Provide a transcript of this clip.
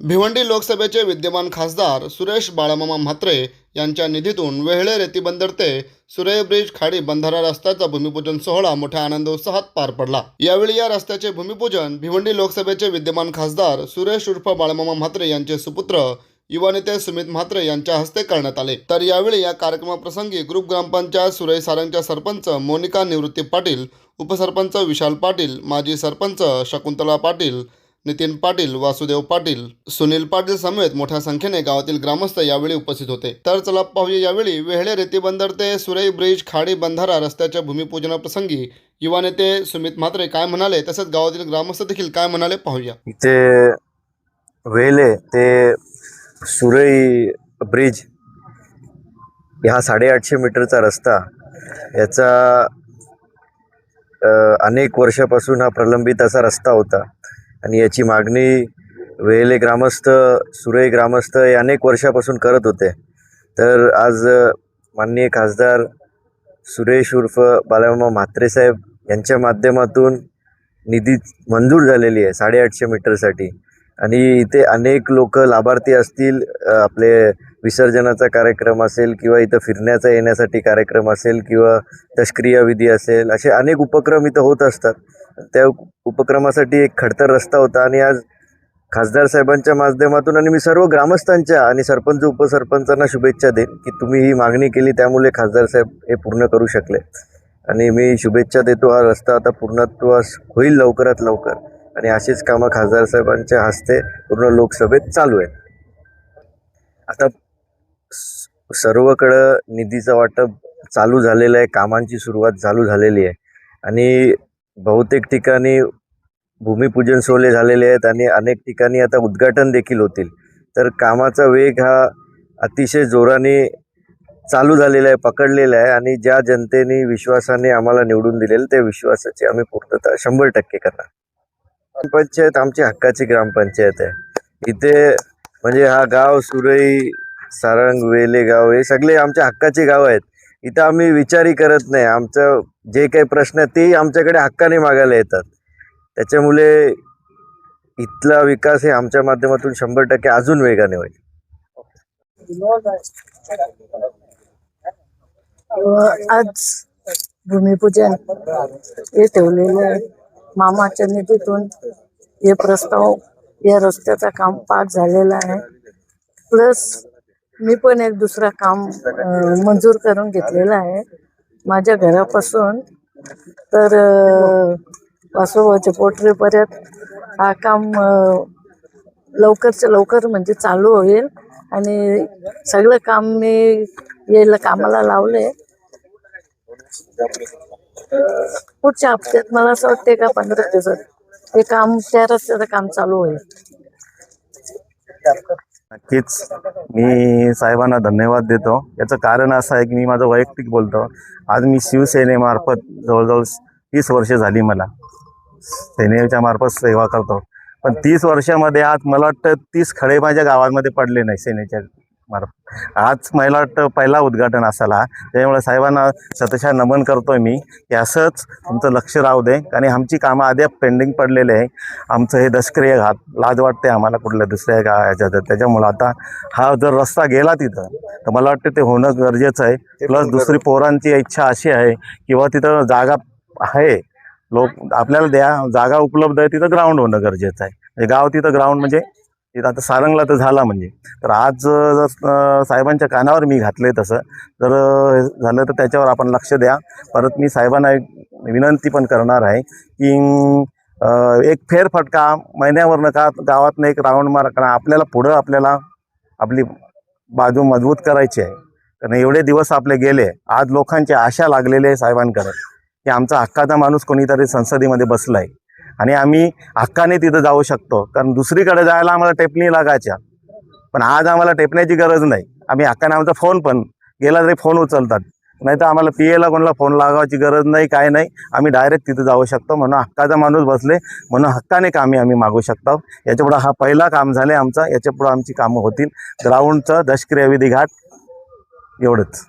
भिवंडी लोकसभेचे विद्यमान खासदार सुरेश बाळामामा म्हात्रे यांच्या निधीतून वेहळे रेतीबंदर ते सुरई ब्रिज खाडी बंधारा रस्त्याचा भूमिपूजन सोहळा मोठ्या आनंदोत्साहात पार पडला। यावेळी या रस्त्याचे भूमिपूजन भिवंडी लोकसभेचे विद्यमान खासदार सुरेश उर्फ बाळामामा म्हात्रे यांचे सुपुत्र युवा नेते सुमित म्हात्रे यांच्या हस्ते करण्यात आले। तर यावेळी या कार्यक्रमाप्रसंगी ग्रुप ग्रामपंचायत सुरई सारंगच्या सरपंच मोनिका निवृत्ती पाटील, उपसरपंच विशाल पाटील, माजी सरपंच शकुंतला पाटील, नितीन पाटील, वासुदेव पाटील, सुनील पाटील समेत मोठ्या संख्येने गावातील ग्रामस्थ यावेळी उपस्थित होते। तर चला पाहूया यावेळी वेहळे रेतीबंदर ते सुरई ब्रिज खाडी बंधारा रस्त्याच्या भूमिपूजनाप्रसंगी युवा नेते सुमित म्हात्रे काय म्हणाले, तसेच गावातील ग्रामस्थ देखील काय म्हणाले पाहूया। इथे वेहळे ते सुरई ब्रिज हा 850 मीटरचा रस्ता याचा अनेक वर्षापासून हा प्रलंबित असा रस्ता होता आणि याची मागणी वेहळे ग्रामस्थ, सुरई ग्रामस्थ हे अनेक वर्षापासून करत होते। तर आज माननीय खासदार सुरेश उर्फ बाळामामा म्हात्रे साहेब यांच्या माध्यमातून निधी मंजूर झालेली आहे 850 मीटरसाठी आणि इथे अनेक लोक लाभार्थी असतील। आपले विसर्जनाचा कार्यक्रम असेल किंवा इथं फिरण्याचा येण्यासाठी कार्यक्रम असेल किंवा दशक्रिया विधी असेल, असे अनेक उपक्रम इथं होत असतात। त्या उपक्रमासाठी एक खडतर रस्ता होता आणि आज खासदार साहेबांच्या माध्यमातून आणि मी सर्व ग्रामस्थांच्या आणि सरपंच उपसरपंचांना शुभेच्छा देईन की तुम्ही ही मागणी केली, त्यामुळे खासदार साहेब हे पूर्ण करू शकले आणि मी शुभेच्छा देतो। हा रस्ता आता पूर्णत्वास होईल लवकरात लवकर आणि अशीच कामं खासदार साहेबांच्या हस्ते पूर्ण लोकसभेत चालू आहे। आता सर्वकडं निधीचं वाटप चालू झालेलं आहे, कामांची सुरुवात चालू झालेली आहे आणि बहुतेक ठिकाणी भूमिपूजन सोहळे झालेले आहेत आणि अनेक ठिकाणी आता उद्घाटन देखील होतील। तर कामाचा वेग हा अतिशय जोराने चालू झालेला आहे, पकडलेला आहे आणि ज्या जनतेने विश्वासाने आम्हाला निवडून दिलेलं त्या विश्वासाची आम्ही पूर्तता 100% करणार। ग्रामपंचायत आमची हक्काची ग्रामपंचायत आहे। इथे म्हणजे हा गाव सुरई सारंग वेले गाव हे सगळे आमच्या हक्काचे गाव आहेत। इथं आम्ही विचारही करत नाही, आमचं जे काही प्रश्न आहेत तेही आमच्याकडे हक्काने मागायला येतात। त्याच्यामुळे इथला विकास हे आमच्या माध्यमातून 100% अजून वेगाने होईल। आज भूमिपूजन हे ठेवलेलं मामाच्या निधीतून हे प्रस्ताव या रस्त्याचं काम पार झालेलं आहे। प्लस मी पण एक दुसरा काम मंजूर करून घेतलेलं आहे माझ्या घरापासून। तर वासोबाच्या पोटरीपर्यंत हा काम लवकरच्या लवकर म्हणजे चालू होईल आणि सगळं काम मी यायला कामाला लावले। पुढच्या हप्त्यात मला असं वाटते का 15 दिवसात हे काम त्या रस्त्याचं काम चालू होईल। नक्कीच मी साहेबांना धन्यवाद देतो। याचं कारण असं आहे की मी माझं वैयक्तिक बोलतो, आज मी शिवसेनेमार्फत जवळजवळ 30 वर्षे झाली मला सेनेच्या मार्फत सेवा करतो, पण 30 वर्षामध्ये आज मला वाटतं 30 खडे माझ्या गावामध्ये पडले नाही सेनेच्या मार्फत। आज मला वाटतं पहिला उद्घाटन असायला, त्यामुळे साहेबांना शतशः नमन करतोय मी की असंच तुमचं लक्ष राहू दे आणि आमची कामं अद्याप पेंडिंग पडलेले आहे। आमचं हे दशक्रिय घाट लाज वाटते आम्हाला कुठल्या दुसऱ्या ह्याच्यात, त्याच्यामुळं आता हा जर रस्ता गेला तिथं तर मला वाटतं ते होणं गरजेचं आहे। प्लस दुसरी पोरांची इच्छा अशी आहे किंवा तिथं जागा आहे, लोक आपल्याला जागा उपलब्ध आहे, तिथं ग्राउंड होणं गरजेचं आहे। म्हणजे गाव तिथं ग्राउंड म्हणजे तिथं आता सारंगला तर झाला म्हणजे, तर आज जर साहेबांच्या कानावर मी घातले तसं जर झालं तर त्याच्यावर आपण लक्ष द्या। परत मी साहेबांना एक विनंती पण करणार आहे की एक फेरफटका महिन्यावरनं का गावातनं एक राऊंड मारा, कारण आपल्याला पुढं आपल्याला आपली बाजू मजबूत करायची आहे। कारण एवढे दिवस आपले गेले, आज लोकांची आशा लागलेली आहे साहेबांकडे की आमचा हक्काचा माणूस कोणीतरी संसदेमध्ये बसला आहे आणि आम्ही हक्काने तिथं जाऊ शकतो। कारण दुसरीकडे जायला आम्हाला टेपणी लागायच्या, पण आज आम्हाला टेपण्याची गरज नाही। आम्ही हक्काने आमचा फोन पण गेला तरी फोन उचलतात, नाही तर आम्हाला PA कोणाला फोन लागायची गरज नाही, काय नाही, आम्ही डायरेक्ट तिथं जाऊ शकतो। म्हणून हक्काचा माणूस बसले म्हणून हक्काने कामे आम्ही मागू शकतो। याच्यापुढं हा पहिला काम झाले आमचा, याच्यापुढं आमची कामं होतील। ग्राउंडचं दशक्रिया विधी घाट एवढंच।